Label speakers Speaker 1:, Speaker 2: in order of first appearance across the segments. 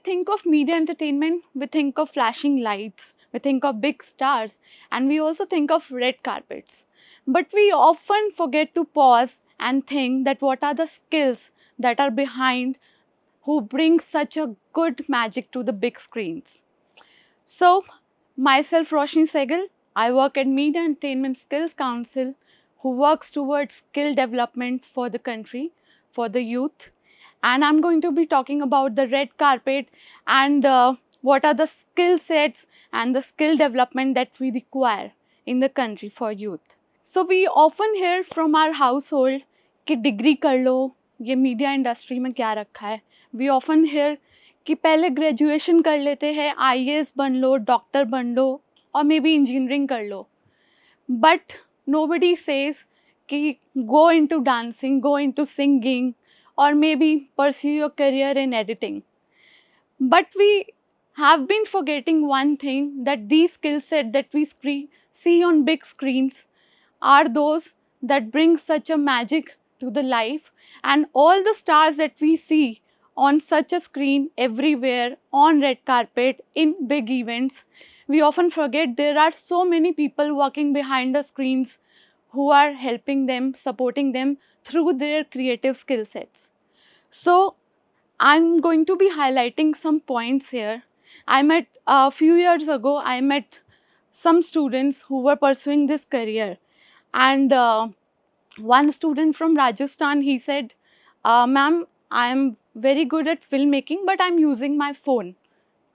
Speaker 1: think of media entertainment, we think of flashing lights, we think of big stars, and we also think of red carpets. But we often forget to pause and think that what are the skills that are behind who bring such a good magic to the big screens. So, myself Roshni Sehgal, I work at Media Entertainment Skills Council, who works towards skill development for the country, for the youth. And I'm going to be talking about the red carpet and what are the skill sets and the skill development that we require in the country for youth. So we often hear from our household कि degree कर लो, ये media industry में क्या रखा है. We often hear कि पहले graduation कर लेते हैं, आईएएस बन लो, डॉक्टर बन लो और मे बी इंजीनियरिंग कर लो. बट nobody says कि go into dancing, go into singing or maybe pursue your career in editing. But we have been forgetting one thing, that these skill sets that we see on big screens are those that bring such a magic to the life, and all the stars that we see on such a screen everywhere, on red carpet, in big events, we often forget there are so many people working behind the screens who are helping them, supporting them through their creative skill sets. So I'm going to be highlighting some points here. I met a few years ago, I met some students who were pursuing this career, and one student from Rajasthan, he said, ma'am, I am very good at filmmaking, but I'm using my phone.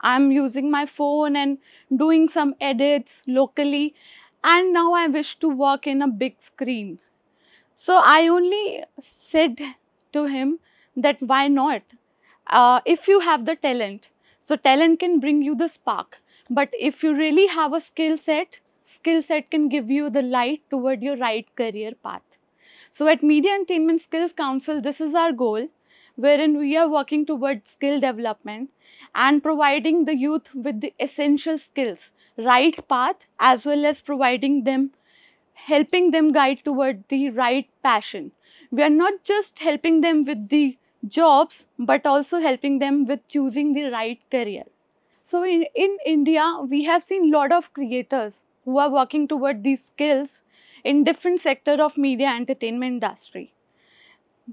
Speaker 1: I'm using my phone and doing some edits locally, and now I wish to work in a big screen. So I only said to him that why not? If you have the talent, so talent can bring you the spark. But if you really have a skill set can give you the light toward your right career path. So at Media Entertainment Skills Council, this is our goal, wherein we are working towards skill development and providing the youth with the essential skills, right path, as well as providing them, helping them guide toward the right passion. We are not just helping them with the jobs, but also helping them with choosing the right career. So in India, we have seen a lot of creators who are working toward these skills in different sector of media entertainment industry.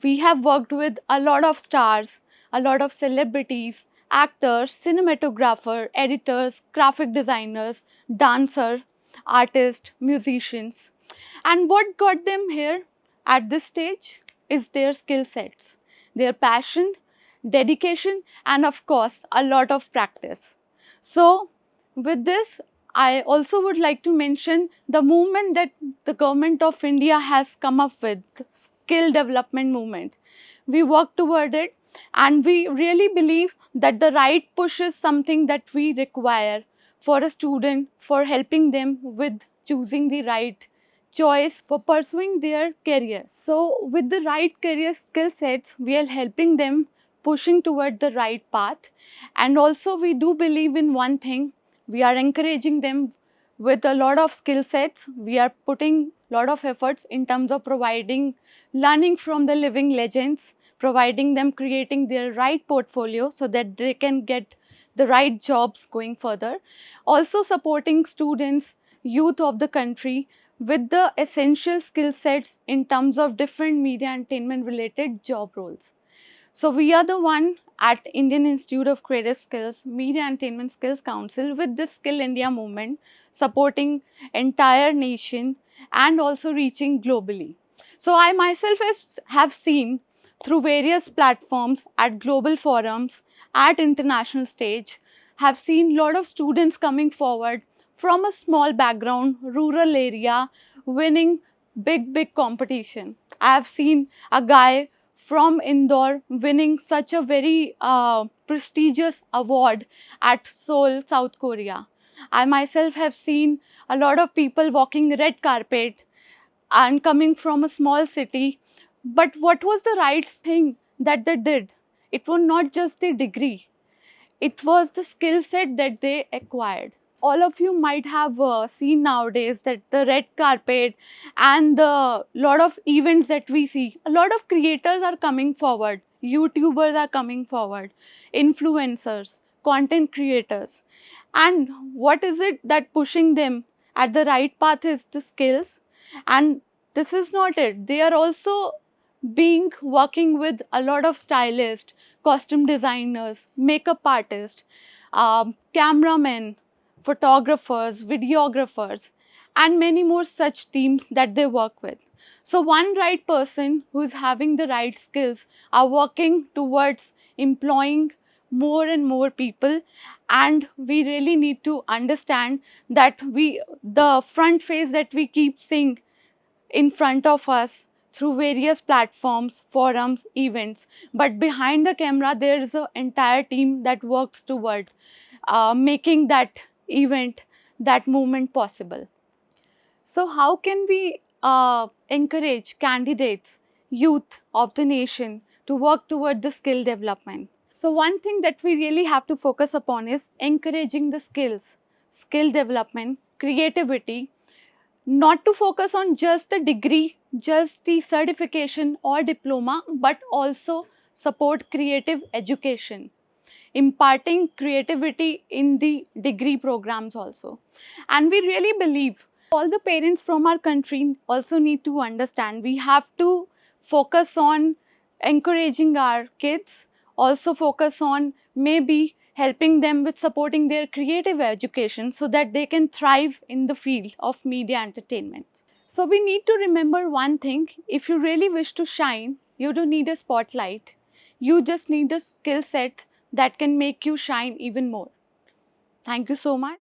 Speaker 1: We have worked with a lot of stars, a lot of celebrities, actors, cinematographer, editors, graphic designers, dancer, artists, musicians. And what got them here at this stage is their skill sets, their passion, dedication, and of course, a lot of practice. So, with this, I also would like to mention the movement that the government of India has come up with, skill development movement. We work toward it, and we really believe that the right push is something that we require for a student, for helping them with choosing the right choice for pursuing their career. So with the right career skill sets, we are helping them pushing toward the right path. And also we do believe in one thing, we are encouraging them with a lot of skill sets. We are putting a lot of efforts in terms of providing learning from the living legends, providing them creating their right portfolio so that they can get the right jobs going further. Also supporting students, youth of the country with the essential skill sets in terms of different media entertainment related job roles. So we are the one at Indian Institute of Creative Skills, Media Entertainment Skills Council with this Skill India movement, supporting entire nation and also reaching globally. So I myself have seen through various platforms at global forums, at international stage, have seen a lot of students coming forward from a small background, rural area, winning big competition. I have seen a guy from Indore winning such a very prestigious award at Seoul, South Korea. I myself have seen a lot of people walking the red carpet and coming from a small city. But what was the right thing that they did? It was not just the degree, it was the skill set that they acquired. All of you might have seen nowadays that the red carpet and the lot of events that we see, a lot of creators are coming forward, YouTubers are coming forward, influencers, content creators. And what is it that pushing them at the right path is the skills. And this is not it. They are also being working with a lot of stylists, costume designers, makeup artists, cameramen, photographers, videographers, and many more such teams that they work with. So one right person who is having the right skills are working towards employing more and more people, and we really need to understand that the front face that we keep seeing in front of us through various platforms, forums, events, but behind the camera there is an entire team that works toward making that event, that moment possible. So how can we encourage candidates, youth of the nation to work toward the skill development? So one thing that we really have to focus upon is encouraging the skills, skill development, creativity, not to focus on just the degree, just the certification or diploma, but also support creative education, imparting creativity in the degree programs also. And we really believe all the parents from our country also need to understand we have to focus on encouraging our kids, also focus on maybe helping them with supporting their creative education so that they can thrive in the field of media entertainment. So we need to remember one thing: if you really wish to shine, you don't need a spotlight. You just need a skill set that can make you shine even more. Thank you so much.